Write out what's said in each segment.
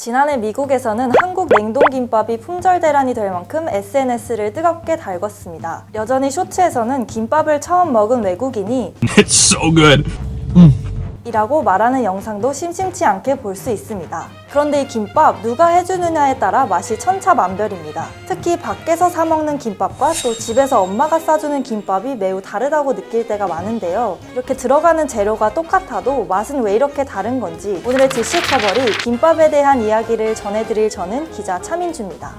지난해 미국에서는 한국 냉동김밥이 품절대란이 될 만큼 SNS를 뜨겁게 달궜습니다. 여전히 쇼츠에서는 김밥을 처음 먹은 외국인이 It's so good. 이라고 말하는 영상도 심심치 않게 볼 수 있습니다. 그런데 이 김밥 누가 해주느냐에 따라 맛이 천차만별입니다. 특히 밖에서 사 먹는 김밥과 또 집에서 엄마가 싸주는 김밥이 매우 다르다고 느낄 때가 많은데요. 이렇게 들어가는 재료가 똑같아도 맛은 왜 이렇게 다른 건지 오늘의 디시커버리 김밥에 대한 이야기를 전해드릴 저는 기자 차민주입니다.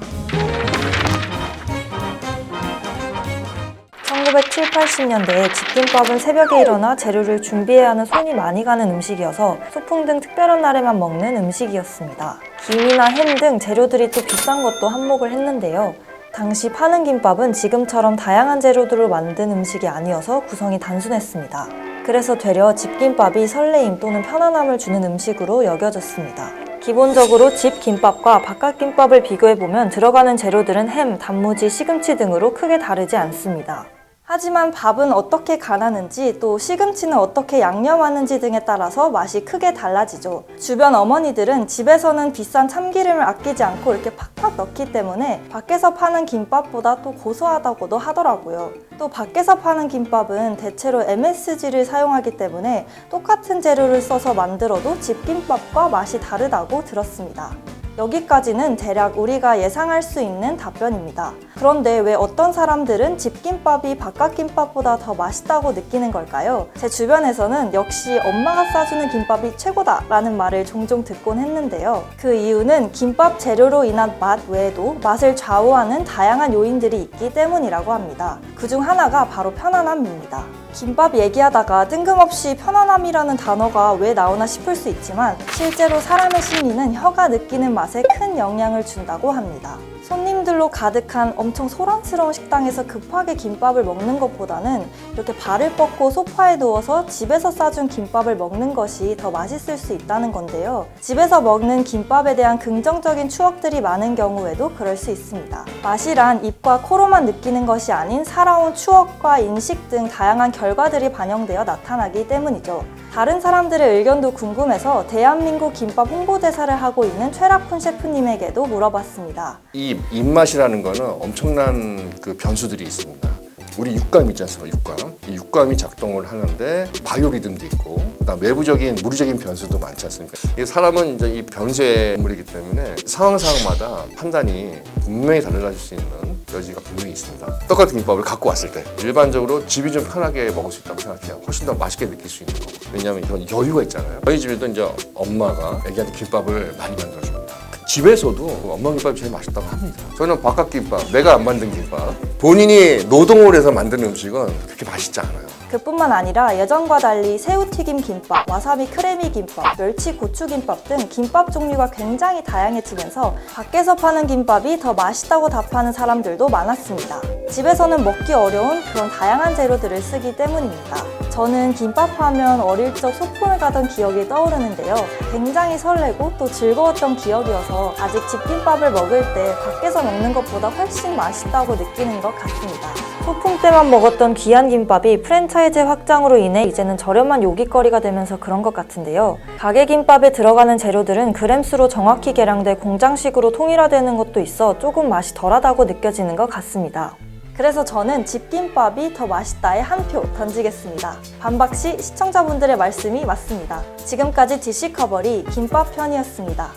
1970, 80년대에 집김밥은 새벽에 일어나 재료를 준비해야 하는 손이 많이 가는 음식이어서 소풍 등 특별한 날에만 먹는 음식이었습니다. 김이나 햄 등 재료들이 또 비싼 것도 한몫을 했는데요. 당시 파는 김밥은 지금처럼 다양한 재료들로 만든 음식이 아니어서 구성이 단순했습니다. 그래서 되려 집김밥이 설레임 또는 편안함을 주는 음식으로 여겨졌습니다. 기본적으로 집 김밥과 바깥 김밥을 비교해보면 들어가는 재료들은 햄, 단무지, 시금치 등으로 크게 다르지 않습니다. 하지만 밥은 어떻게 간하는지 또 시금치는 어떻게 양념하는지 등에 따라서 맛이 크게 달라지죠. 주변 어머니들은 집에서는 비싼 참기름을 아끼지 않고 이렇게 팍팍 넣기 때문에 밖에서 파는 김밥보다 또 고소하다고도 하더라고요. 또 밖에서 파는 김밥은 대체로 MSG를 사용하기 때문에 똑같은 재료를 써서 만들어도 집김밥과 맛이 다르다고 들었습니다. 여기까지는 대략 우리가 예상할 수 있는 답변입니다. 그런데 왜 어떤 사람들은 집김밥이 바깥 김밥보다 더 맛있다고 느끼는 걸까요? 제 주변에서는 역시 엄마가 싸주는 김밥이 최고다 라는 말을 종종 듣곤 했는데요. 그 이유는 김밥 재료로 인한 맛 외에도 맛을 좌우하는 다양한 요인들이 있기 때문이라고 합니다. 그중 하나가 바로 편안함입니다. 김밥 얘기하다가 뜬금없이 편안함이라는 단어가 왜 나오나 싶을 수 있지만 실제로 사람의 심리는 혀가 느끼는 맛에 큰 영향을 준다고 합니다. 손님들로 가득한 엄청 소란스러운 식당에서 급하게 김밥을 먹는 것보다는 이렇게 발을 뻗고 소파에 누워서 집에서 싸준 김밥을 먹는 것이 더 맛있을 수 있다는 건데요. 집에서 먹는 김밥에 대한 긍정적인 추억들이 많은 경우에도 그럴 수 있습니다. 맛이란 입과 코로만 느끼는 것이 아닌 살아온 추억과 인식 등 다양한 결과들이 반영되어 나타나기 때문이죠. 다른 사람들의 의견도 궁금해서 대한민국 김밥 홍보대사를 하고 있는 최락훈 셰프님에게도 물어봤습니다. 이 입맛이라는 거는 엄청난 그 변수들이 있습니다. 우리 육감 있지 않습니까? 육감. 이 육감이 작동을 하는데 바이오리듬도 있고 그다음 외부적인 물리적인 변수도 많지 않습니까? 이 사람은 이제 이 변수의 동물이기 때문에 상황마다 판단이 분명히 달라질 수 있는 여지가 분명히 있습니다. 똑같은 김밥을 갖고 왔을 때 일반적으로 집이 좀 편하게 먹을 수 있다고 생각해요. 훨씬 더 맛있게 느낄 수 있는 거고. 왜냐하면 이런 여유가 있잖아요. 저희 집에도 이제 엄마가 애기한테 김밥을 많이 만들어줍니다. 집에서도 엄마 김밥이 제일 맛있다고 합니다. 저는 바깥 김밥, 내가 안 만든 김밥, 본인이 노동을 해서 만든 음식은 그렇게 맛있지 않아요. 그뿐만 아니라 예전과 달리 새우튀김 김밥, 와사비 크래미 김밥, 멸치 고추 김밥 등 김밥 종류가 굉장히 다양해지면서 밖에서 파는 김밥이 더 맛있다고 답하는 사람들도 많았습니다. 집에서는 먹기 어려운 그런 다양한 재료들을 쓰기 때문입니다. 저는 김밥 하면 어릴 적 소풍을 가던 기억이 떠오르는데요. 굉장히 설레고 또 즐거웠던 기억이어서 아직 집김밥을 먹을 때 밖에서 먹는 것보다 훨씬 맛있다고 느끼는 것 같습니다. 소풍 때만 먹었던 귀한 김밥이 프랜차이즈 확장으로 인해 이제는 저렴한 요깃거리가 되면서 그런 것 같은데요. 가게 김밥에 들어가는 재료들은 그램수로 정확히 계량돼 공장식으로 통일화되는 것도 있어 조금 맛이 덜하다고 느껴지는 것 같습니다. 그래서 저는 집김밥이 더 맛있다에 한 표 던지겠습니다. 반박시 시청자분들의 말씀이 맞습니다. 지금까지 디시커버리 김밥 편이었습니다.